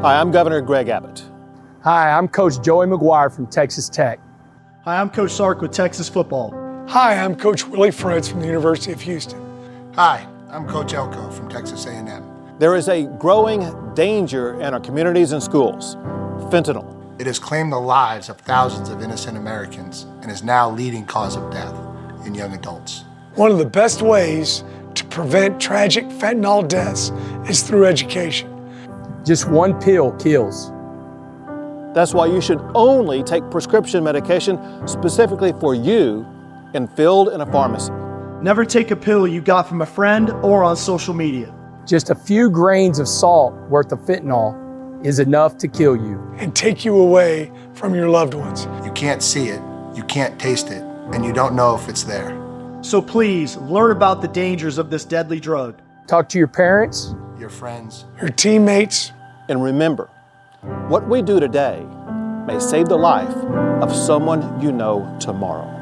Hi, I'm Governor Greg Abbott. Hi, I'm Coach Joey McGuire from Texas Tech. Hi, I'm Coach Sark with Texas Football. Hi, I'm Coach Willie Fritz from the University of Houston. Hi, I'm Coach Elko from Texas A&M. There is a growing danger in our communities and schools: fentanyl. It has claimed the lives of thousands of innocent Americans and is now leading cause of death in young adults. One of the best ways to prevent tragic fentanyl deaths is through education. Just one pill kills. That's why you should only take prescription medication specifically for you and filled in a pharmacy. Never take a pill you got from a friend or on social media. Just a few grains of salt worth of fentanyl is enough to kill you And take you away from your loved ones. You can't see it, you can't taste it, and you don't know if it's there. So please, learn about the dangers of this deadly drug. Talk to your parents, Your friends, Your teammates. And remember, what we do today may save the life of someone you know tomorrow.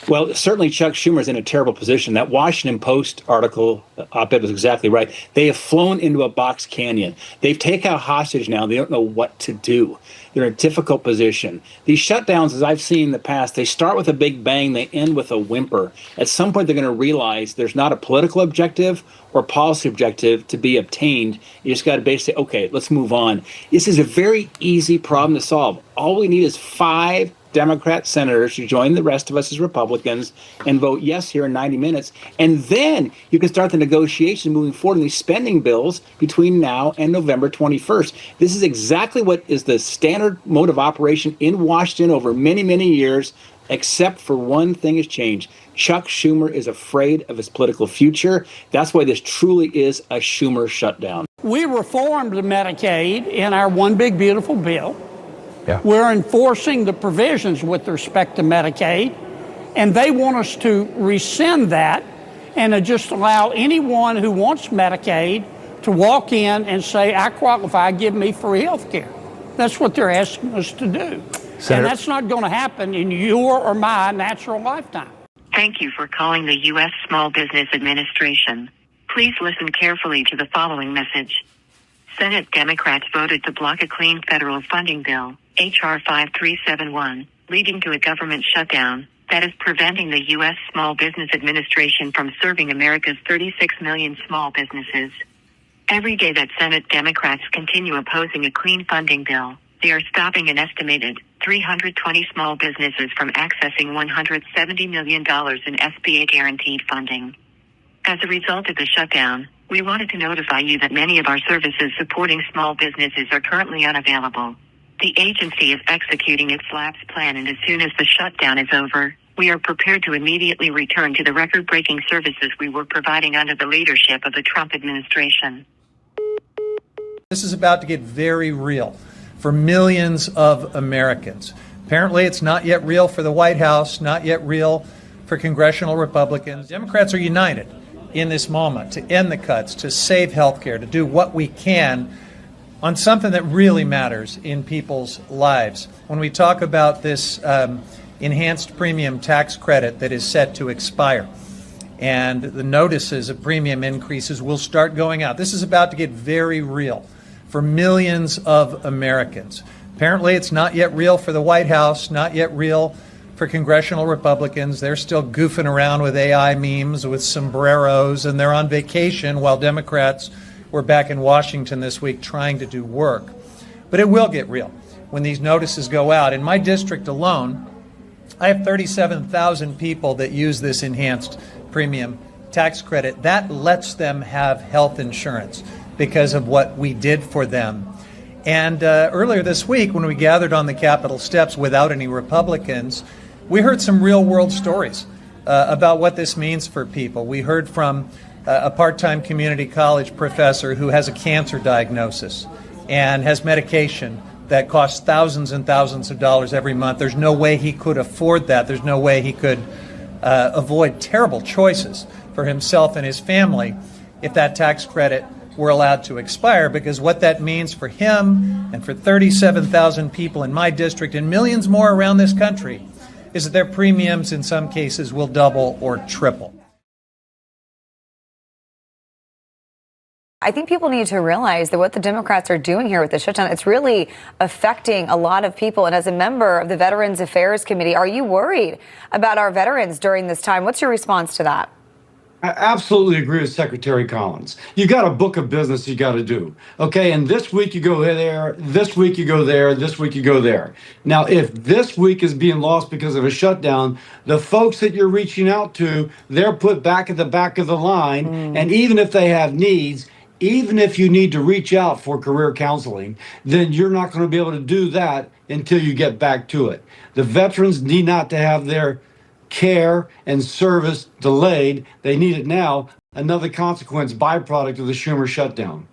Well, certainly Chuck Schumer's in a terrible position. That Washington Post article, op-ed was exactly right. They have flown into a box canyon. They've taken a hostage now. They don't know what to do. They're in a difficult position. These shutdowns, as I've seen in the past, they start with a big bang, they end with a whimper. At some point, they're going to realize there's not a political objective or policy objective to be obtained. You just got to basically say, okay, let's move on. This is a very easy problem to solve. All we need is 5 Democrat senators to join the rest of us as Republicans and vote yes here in 90 minutes. And then you can start the negotiation moving forward in these spending bills between now and November 21st. This is exactly what is the standard mode of operation in Washington over many, many years, except for one thing has changed. Chuck Schumer is afraid of his political future. That's why this truly is a Schumer shutdown. We reformed Medicaid in our One Big Beautiful Bill. Yeah. We're enforcing the provisions with respect to Medicaid, and they want us to rescind that and to just allow anyone who wants Medicaid to walk in and say, I qualify, give me free health care. That's what they're asking us to do. Senator, and that's not going to happen in your or my natural lifetime. Thank you for calling the U.S. Small Business Administration. Please listen carefully to the following message. Senate Democrats voted to block a clean federal funding bill, H.R. 5371, leading to a government shutdown that is preventing the U.S. Small Business Administration from serving America's 36 million small businesses. Every day that Senate Democrats continue opposing a clean funding bill, they are stopping an estimated 320 small businesses from accessing $170 million in SBA guaranteed funding. As a result of the shutdown, we wanted to notify you that many of our services supporting small businesses are currently unavailable. The agency is executing its lapse plan, and as soon as the shutdown is over, we are prepared to immediately return to the record-breaking services we were providing under the leadership of the Trump administration. This is about to get very real for millions of Americans. Apparently, it's not yet real for the White House, not yet real for congressional Republicans. Democrats are united in this moment to end the cuts, to save health care, to do what we can on something that really matters in people's lives. When we talk about this enhanced premium tax credit that is set to expire, and the notices of premium increases will start going out, this is about to get very real for millions of Americans. Apparently, it's not yet real for the White House, not yet real for congressional Republicans. They're still goofing around with AI memes with sombreros, and they're on vacation while Democrats were back in Washington this week trying to do work. But it will get real when these notices go out. In my district alone, I have 37,000 people that use this enhanced premium tax credit. That lets them have health insurance because of what we did for them. And earlier this week, when we gathered on the Capitol steps without any Republicans, we heard some real-world stories about what this means for people. We heard from a part-time community college professor who has a cancer diagnosis and has medication that costs thousands and thousands of dollars every month. There's no way he could afford that. There's no way he could avoid terrible choices for himself and his family if that tax credit were allowed to expire, because what that means for him and for 37,000 people in my district and millions more around this country is that their premiums in some cases will double or triple. I think people need to realize that what the Democrats are doing here with the shutdown, it's really affecting a lot of people. And as a member of the Veterans Affairs Committee, are you worried about our veterans during this time? What's your response to that? I absolutely agree with Secretary Collins. You got a book of business you got to do. Okay, and this week you go there, this week you go there, this week you go there. Now, if this week is being lost because of a shutdown, the folks that you're reaching out to, they're put back at the back of the line. And even if they have needs, even if you need to reach out for career counseling, then you're not going to be able to do that until you get back to it. The veterans need not to have their care and service delayed. They need it now. Another consequence, byproduct of the Schumer shutdown.